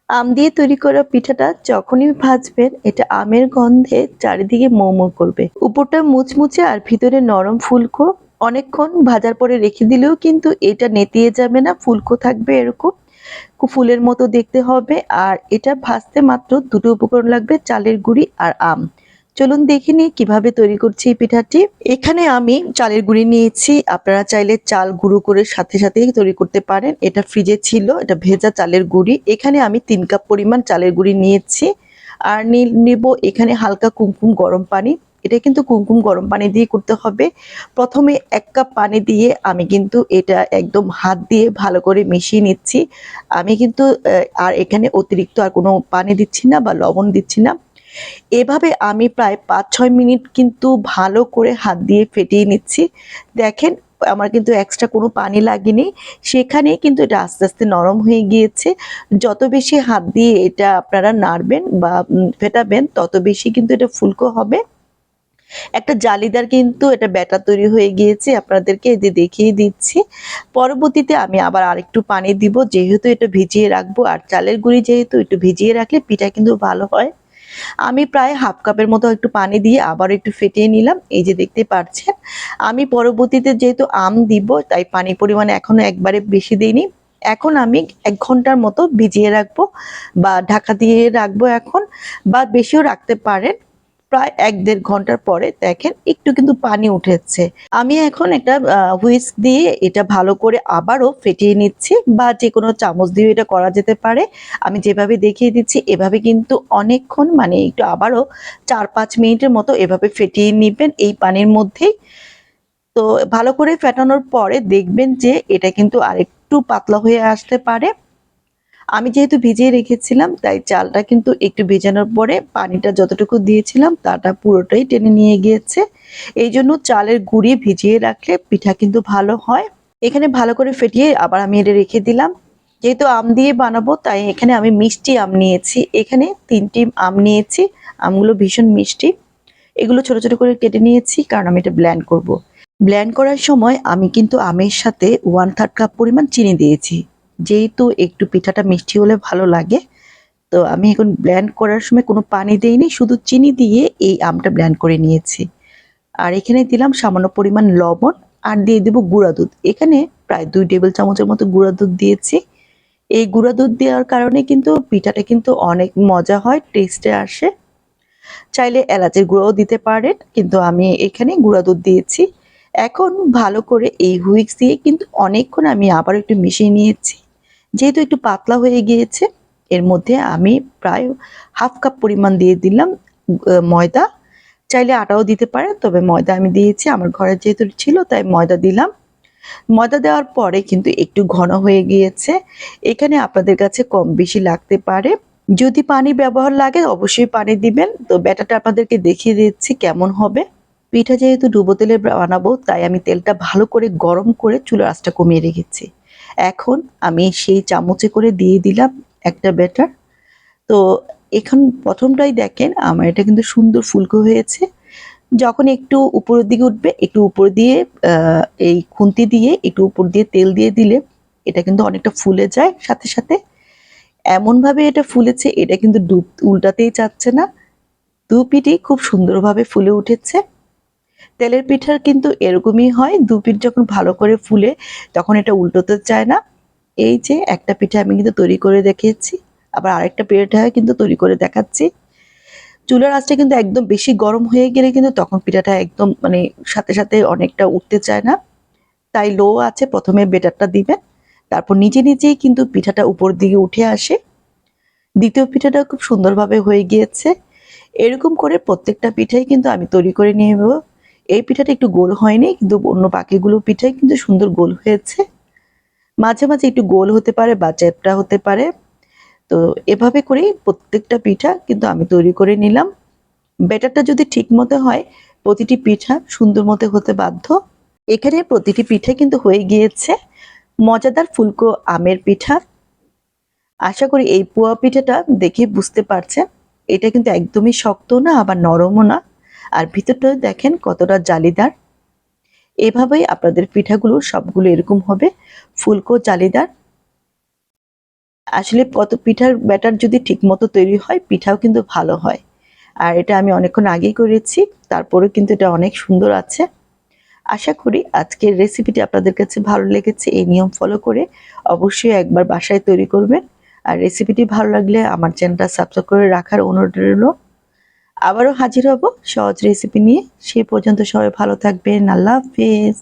আম দিয়ে তৈরি করা পিঠাটা যখনই ভাজবেন এটা আমের গন্ধে চারিদিকে মৌ মৌ করবে। উপরটা মুচমুচে আর ভিতরে নরম ফুলকো। অনেকক্ষণ ভাজার পরে রেখে দিলেও কিন্তু এটা নেতিয়ে যাবে না, ফুলকো থাকবে এরকম। খুব ফুলের মতো দেখতে হবে। আর এটা ভাজতে মাত্র দুটো উপকরণ লাগবে, চালের গুঁড়ি আর আম। চলুন দেখে নিই কিভাবে তৈরি করছি এই পিঠাটি। এখানে আমি চালের গুঁড়ি নিয়েছি, আপনারা চাইলে চাল গুঁড়ো করে সাথে সাথেই তৈরি করতে পারেন। এটা ফ্রিজে ছিল, এটা ভেজা চালের গুঁড়ি। এখানে আমি 3 কাপ পরিমাণ চালের গুঁড়ি নিয়েছি। আর নিব এখানে হালকা কুমকুম গরম পানি। এটা কিন্তু কুমকুম গরম পানি দিয়ে করতে হবে। প্রথমে 1 কাপ পানি দিয়ে আমি কিন্তু এটা একদম হাত দিয়ে ভালো করে মিশিয়ে নিচ্ছি। আমি কিন্তু আর এখানে অতিরিক্ত আর কোনো পানি দিচ্ছি না বা লবণ দিচ্ছি না। এভাবে আমি প্রায় 5-6 মিনিট কিন্তু ভালো করে হাত দিয়ে ফেটিয়ে নিচ্ছি। দেখেন আমার কিন্তু এক্সট্রা কোনো পানি লাগেনি। সেখানেই কিন্তু এটা আস্তে আস্তে নরম হয়ে গিয়েছে। যত বেশি হাত দিয়ে এটা আপনারা নাড়বেন বা ফেটাবেন তত বেশি কিন্তু এটা ফুলকো হবে। একটা জালিদার কিন্তু এটা ব্যাটার তৈরি হয়ে গিয়েছে, আপনাদেরকে এই যে দেখিয়ে দিচ্ছি। পরবর্তীতে আমি আবার আরেকটু পানি দিব, যেহেতু এটা ভিজিয়ে রাখবো আর চালের গুঁড়ি যেহেতু একটু ভিজিয়ে রাখলে পিঠা কিন্তু ভালো হয়। আমি প্রায় হাফ কাপের মতো একটু পানি দিয়ে আবার একটু ফেটিয়ে নিলাম, এই যে দেখতে পাচ্ছেন। আমি পরবর্তীতে যেহেতু আম দিব তাই পানি পরিমাণ এখনো একবারে বেশি দিইনি। এখন আমি 1 ঘন্টার মতো ভিজিয়ে রাখবো বা ঢাকা দিয়ে রাখবো এখন, বা বেশিও রাখতে পারেন। প্রায় 1-1.5 ঘন্টার পরে দেখেন একটু কিন্তু পানি উঠেছে। আমি এখন একটা হুইস্ক দিয়ে এটা ভালো করে আবারও ফেটিয়ে নিচ্ছি, বা যেকোনো চামচ দিয়ে এটা করা যেতে পারে। আমি যেভাবে দেখিয়ে দিচ্ছি এভাবে কিন্তু অনেকক্ষণ মানে একটু আবারও 4-5 মিনিটের মতো এভাবে ফেটিয়ে নিবেন এই পানির মধ্যেই। তো ভালো করে ফেটানোর পরে দেখবেন যে এটা কিন্তু আরেকটু পাতলা হয়ে আসতে পারে। আমি যেহেতু ভিজিয়ে রেখেছিলাম তাই চালটা কিন্তু একটু ভেজানোর পরে পানিটা যতটুকু দিয়েছিলাম তাটা পুরোটাই টেনে নিয়ে গিয়েছে। এই জন্য চালের গুঁড়ি ভিজিয়ে রাখলে পিঠা কিন্তু ভালো হয়। এখানে ভালো করে ফেটিয়ে আবার আমি এটা রেখে দিলাম। যেহেতু আম দিয়ে বানাবো তাই এখানে আমি মিষ্টি আম নিয়েছি। এখানে 3টি আম নিয়েছি। আমগুলো ভীষণ মিষ্টি। এগুলো ছোট ছোট করে কেটে নিয়েছি কারণ আমি এটা ব্লেন্ড করব। ব্লেন্ড করার সময় আমি কিন্তু আমের সাথে 1/3 কাপ পরিমাণ চিনি দিয়েছি, যেহেতু একটু পিঠাটা মিষ্টি হলে ভালো লাগে। তো আমি এখন ব্লেন্ড করার সময় কোনো পানি দেইনি, শুধু চিনি দিয়ে এই আমটা ব্লেন্ড করে নিয়েছি। আর এখানে দিলাম সামান্য পরিমাণ লবণ, আর দিয়ে দেব গুঁড়া দুধ। এখানে প্রায় 2 টেবিল চামচের মতো গুঁড়া দুধ দিয়েছি। এই গুঁড়া দুধ দেওয়ার কারণে কিন্তু পিঠাটা কিন্তু অনেক মজা হয়, টেস্টে আসে। চাইলে এলাচের গুঁড়োও দিতে পারেন, কিন্তু আমি এখানে গুঁড়া দুধ দিয়েছি। এখন ভালো করে এই হুইস্ক দিয়ে কিন্তু অনেকক্ষণ আমি আবার একটু মিশিয়ে নিয়েছি। যেহেতু একটু পাতলা হয়ে গিয়েছে, এর মধ্যে আমি প্রায় হাফ কাপ পরিমাণ দিয়ে দিলাম ময়দা। চাইলে আটাও দিতে পারেন, তবে ময়দা আমি দিয়েছি, আমার ঘরে যেহেতু ছিল তাই ময়দা দিলাম। ময়দা দেওয়ার পরে কিন্তু একটু ঘন হয়ে গিয়েছে। এখানে আপনাদের কাছে কম বেশি লাগতে পারে। যদি পানি ব্যবহার লাগে অবশ্যই পানি দিবেন। তো ব্যাটারটা আপনাদেরকে দেখিয়ে দিচ্ছি কেমন হবে। পিঠা যেহেতু ডুবো তেলে বানাবো তাই আমি তেলটা ভালো করে গরম করে চুলার আঁচটা কমিয়ে রেখেছি। এখন আমি সেই চামচে করে দিয়ে দিলাম একটা ব্যাটার। তো এখন প্রথমটাই দেখেন আমার এটা কিন্তু সুন্দর ফুলকো হয়েছে। যখন একটু উপরের দিকে উঠবে একটু উপর দিয়ে এই খুন্তি দিয়ে একটু উপর দিয়ে তেল দিয়ে দিলে এটা কিন্তু অনেকটা ফুলে যায় সাথে সাথে। এমনভাবে এটা ফুলেছে, এটা কিন্তু উল্টাতেই চাচ্ছে না। দু পিঠই খুব সুন্দরভাবে ফুলে উঠেছে। তেলের পিঠার কিন্তু এরকমই হয়, দু পিঠ যখন ভালো করে ফুলে তখন এটা উল্টোতে চায় না। এই যে একটা পিঠা আমি কিন্তু তৈরি করে দেখিয়েছি, আবার আরেকটা পিঠা কিন্তু তৈরি করে দেখাচ্ছি। চুলার আঁচটা কিন্তু একদম বেশি গরম হয়ে গেলে কিন্তু তখন পিঠাটা একদম মানে সাথে সাথে অনেকটা উঠতে চায় না। তাই লো আছে প্রথমে বেটারটা দিবেন, তারপর নিজে নিজেই কিন্তু পিঠাটা উপর দিকে উঠে আসে। দ্বিতীয় পিঠাটা খুব সুন্দরভাবে হয়ে গিয়েছে। এরকম করে প্রত্যেকটা পিঠাই কিন্তু আমি তৈরি করে নিয়ে নেব। এই পিঠাটা একটু গোল হয়নি, কিন্তু অন্য বাকিগুলো পিঠাই কিন্তু সুন্দর গোল হয়েছে। মাঝে মাঝে একটু গোল হতে পারে বা চ্যাপ্টা হতে পারে। তো এভাবে করেই প্রত্যেকটা পিঠা কিন্তু আমি তৈরি করে নিলাম। ব্যাটারটা যদি ঠিক মতো হয় প্রতিটি পিঠা সুন্দর মতো হতে বাধ্য। এখানে প্রতিটি পিঠা কিন্তু হয়ে গিয়েছে মজাদার ফুলকো আমের পিঠা। আশা করি এই পোয়া পিঠাটা দেখে বুঝতে পারছেন এটা কিন্তু একদমই শক্ত না আবার নরমও না, আর ভিতরটা দেখেন কতটা জালিদার। এভাবেই আপনাদের পিঠাগুলো সবগুলো এরকম হবে, ফুলকো জালিদার। আসলে কত পিঠার ব্যাটার যদি ঠিকমতো তৈরি হয় পিঠাও কিন্তু ভালো হয়। আর এটা আমি অনেকক্ষণ আগেই করেছি, তারপরেও কিন্তু এটা অনেক সুন্দর আছে। আশা করি আজকের রেসিপিটি আপনাদের কাছে ভালো লেগেছে। এই নিয়ম ফলো করে অবশ্যই একবার বাসায় তৈরি করবেন। আর রেসিপিটি ভালো লাগলে আমার চ্যানেলটা সাবস্ক্রাইব করে রাখার অনুরোধ রইল। আবারও হাজির হব সহজ রেসিপি নিয়ে। সে পর্যন্ত সবাই ভালো থাকবেন। আল্লাহ হাফেজ।